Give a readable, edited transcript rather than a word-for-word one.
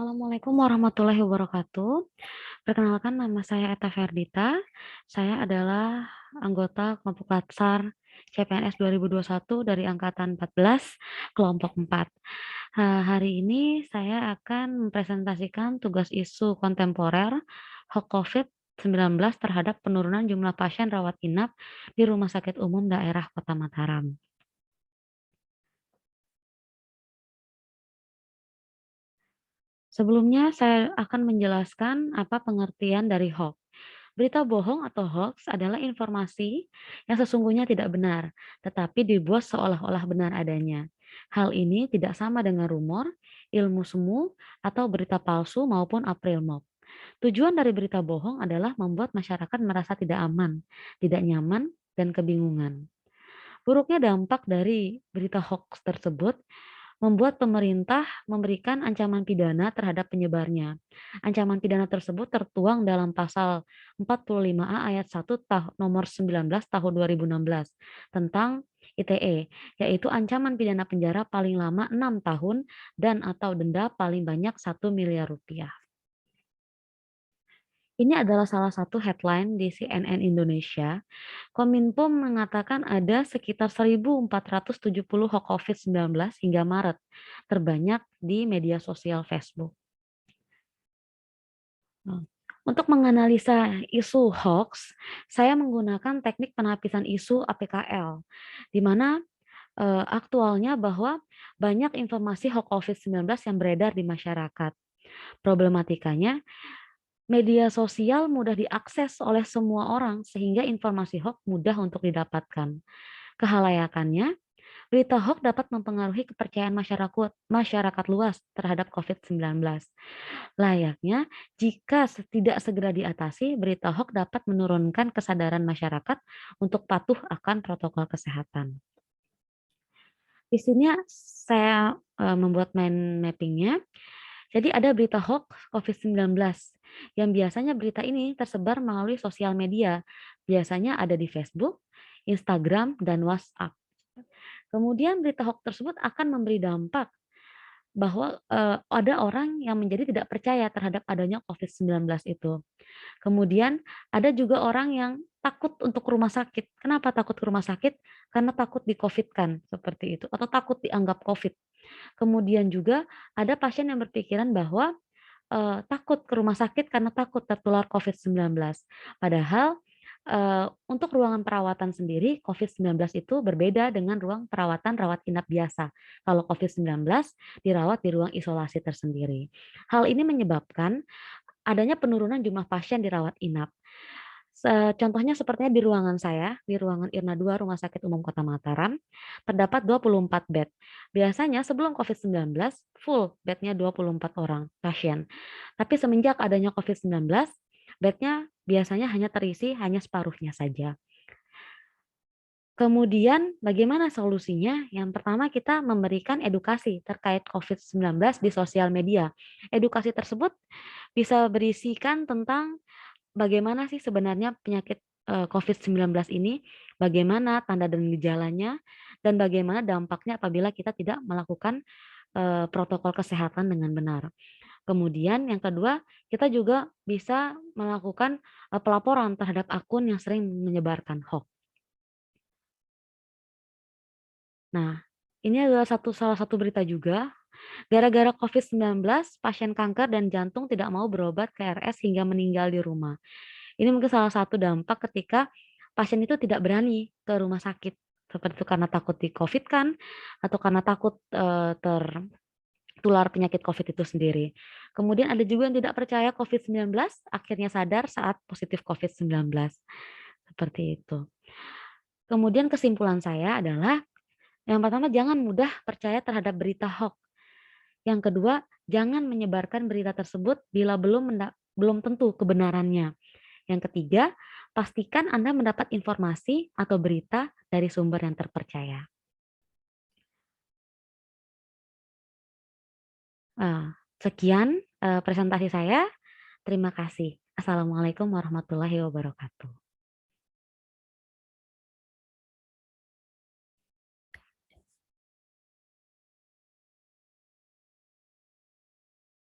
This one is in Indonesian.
Assalamualaikum warahmatullahi wabarakatuh. Perkenalkan nama saya Eta Ferdita. Saya adalah anggota kelompok Latsar CPNS 2021 dari angkatan 14, kelompok 4. Hari ini saya akan mempresentasikan tugas isu kontemporer HOK COVID-19 terhadap penurunan jumlah pasien rawat inap di Rumah Sakit Umum Daerah Kota Mataram. Sebelumnya saya akan menjelaskan apa pengertian dari hoax. Berita bohong atau hoax adalah informasi yang sesungguhnya tidak benar, tetapi dibuat seolah-olah benar adanya. Hal ini tidak sama dengan rumor, ilmu semu, atau berita palsu maupun April Mop. Tujuan dari berita bohong adalah membuat masyarakat merasa tidak aman, tidak nyaman, dan kebingungan. Buruknya dampak dari berita hoax tersebut membuat pemerintah memberikan ancaman pidana terhadap penyebarnya. Ancaman pidana tersebut tertuang dalam pasal 45A ayat 1 nomor 19 tahun 2016 tentang ITE, yaitu ancaman pidana penjara paling lama 6 tahun dan atau denda paling banyak 1 miliar rupiah. Ini adalah salah satu headline di CNN Indonesia. Kominfo mengatakan ada sekitar 1.470 hoax COVID-19 hingga Maret, terbanyak di media sosial Facebook. Untuk menganalisa isu hoax, saya menggunakan teknik penapisan isu APKL, di mana aktualnya bahwa banyak informasi hoax COVID-19 yang beredar di masyarakat. Problematikanya, media sosial mudah diakses oleh semua orang sehingga informasi hoax mudah untuk didapatkan. Kehalayakannya, berita hoax dapat mempengaruhi kepercayaan masyarakat luas terhadap COVID-19. Layaknya, jika tidak segera diatasi, berita hoax dapat menurunkan kesadaran masyarakat untuk patuh akan protokol kesehatan. Di sini saya membuat mind mappingnya. Jadi ada berita hoax COVID-19 yang biasanya berita ini tersebar melalui sosial media. Biasanya ada di Facebook, Instagram, dan WhatsApp. Kemudian berita hoax tersebut akan memberi dampak bahwa ada orang yang menjadi tidak percaya terhadap adanya COVID-19 itu. Kemudian ada juga orang yang takut untuk ke rumah sakit. Kenapa takut ke rumah sakit? Karena takut di-COVID-kan, seperti itu, atau takut dianggap COVID. Kemudian juga ada pasien yang berpikiran bahwa takut ke rumah sakit karena takut tertular COVID-19. Padahal untuk ruangan perawatan sendiri COVID-19 itu berbeda dengan ruang perawatan rawat inap biasa. Kalau COVID-19 dirawat di ruang isolasi tersendiri. Hal ini menyebabkan adanya penurunan jumlah pasien dirawat inap. Contohnya sepertinya di ruangan saya, di ruangan Irna 2 Rumah Sakit Umum Kota Mataram, terdapat 24 bed. Biasanya sebelum COVID-19 full bednya 24 orang pasien. Tapi semenjak adanya COVID-19, bednya biasanya hanya terisi hanya separuhnya saja. Kemudian bagaimana solusinya? Yang pertama kita memberikan edukasi terkait COVID-19 di sosial media. Edukasi tersebut bisa berisikan tentang bagaimana sih sebenarnya penyakit COVID-19 ini, bagaimana tanda dan gejalanya, dan bagaimana dampaknya apabila kita tidak melakukan protokol kesehatan dengan benar. Kemudian yang kedua, kita juga bisa melakukan pelaporan terhadap akun yang sering menyebarkan hoax. Nah, ini adalah salah satu berita juga. Gara-gara COVID-19, pasien kanker dan jantung tidak mau berobat ke RS hingga meninggal di rumah. Ini mungkin salah satu dampak ketika pasien itu tidak berani ke rumah sakit. Seperti itu karena takut di COVID kan, atau karena takut tertular penyakit COVID itu sendiri. Kemudian ada juga yang tidak percaya COVID-19, akhirnya sadar saat positif COVID-19. Seperti itu. Kemudian kesimpulan saya adalah, yang pertama jangan mudah percaya terhadap berita hoax. Yang kedua, jangan menyebarkan berita tersebut bila belum tentu kebenarannya. Yang ketiga, pastikan Anda mendapat informasi atau berita dari sumber yang terpercaya. Sekian presentasi saya. Terima kasih. Assalamualaikum warahmatullahi wabarakatuh.